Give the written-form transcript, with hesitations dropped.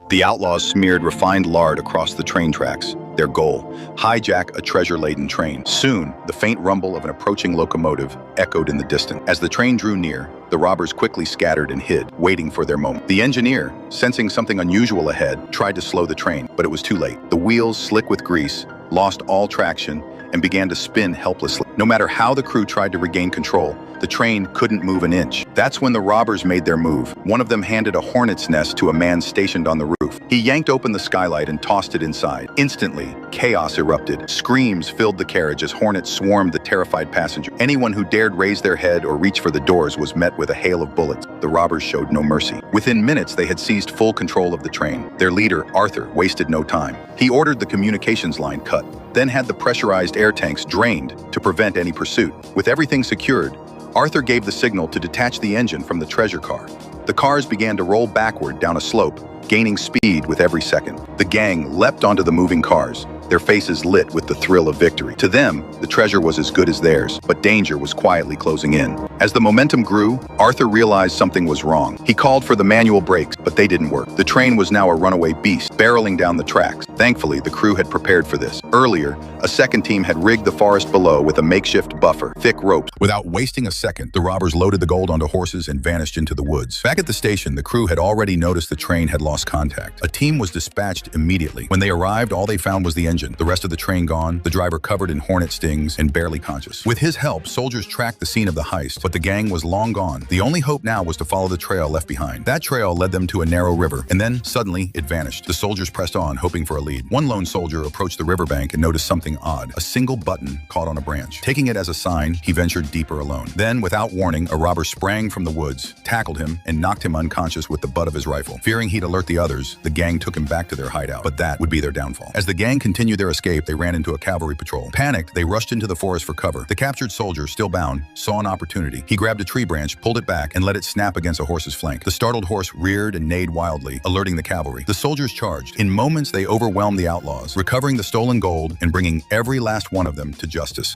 The outlaws smeared refined lard across the train tracks. Their goal: hijack a treasure-laden train. Soon, the faint rumble of an approaching locomotive echoed in the distance. As the train drew near, the robbers quickly scattered and hid, waiting for their moment. The engineer, sensing something unusual ahead, tried to slow the train, but it was too late. The wheels, slick with grease, lost all traction and began to spin helplessly. No matter how the crew tried to regain control, the train couldn't move an inch. That's when the robbers made their move. One of them handed a hornet's nest to a man stationed on the roof. He yanked open the skylight and tossed it inside. Instantly, chaos erupted. Screams filled the carriage as hornets swarmed the terrified passenger. Anyone who dared raise their head or reach for the doors was met with a hail of bullets. The robbers showed no mercy. Within minutes, they had seized full control of the train. Their leader, Arthur, wasted no time. He ordered the communications line cut, then had the pressurized air tanks drained to prevent any pursuit. With everything secured, Arthur gave the signal to detach the engine from the treasure car. The cars began to roll backward down a slope, gaining speed with every second. The gang leapt onto the moving cars, their faces lit with the thrill of victory. To them, the treasure was as good as theirs, but danger was quietly closing in. As the momentum grew, Arthur realized something was wrong. He called for the manual brakes, but they didn't work. The train was now a runaway beast, barreling down the tracks. Thankfully, the crew had prepared for this. Earlier, a second team had rigged the forest below with a makeshift buffer, thick ropes. Without wasting a second, the robbers loaded the gold onto horses and vanished into the woods. Back at the station, the crew had already noticed the train had lost contact. A team was dispatched immediately. When they arrived, all they found was the engine, the rest of the train gone, the driver covered in hornet stings and barely conscious. With his help, soldiers tracked the scene of the heist, but the gang was long gone. The only hope now was to follow the trail left behind. That trail led them to a narrow river, and then, suddenly, it vanished. The soldiers pressed on, hoping for a lead. One lone soldier approached the riverbank and noticed something odd: a single button caught on a branch. Taking it as a sign, he ventured deeper alone. Then, without warning, a robber sprang from the woods, tackled him, and knocked him unconscious with the butt of his rifle. Fearing he'd alert the others, the gang took him back to their hideout, but that would be their downfall. As the gang continued their escape, they ran into a cavalry patrol. Panicked, they rushed into the forest for cover. The captured soldier, still bound, saw an opportunity. He grabbed a tree branch, pulled it back, and let it snap against a horse's flank. The startled horse reared and neighed wildly, alerting the cavalry. The soldiers charged. In moments, they overwhelmed the outlaws, recovering the stolen gold and bringing every last one of them to justice.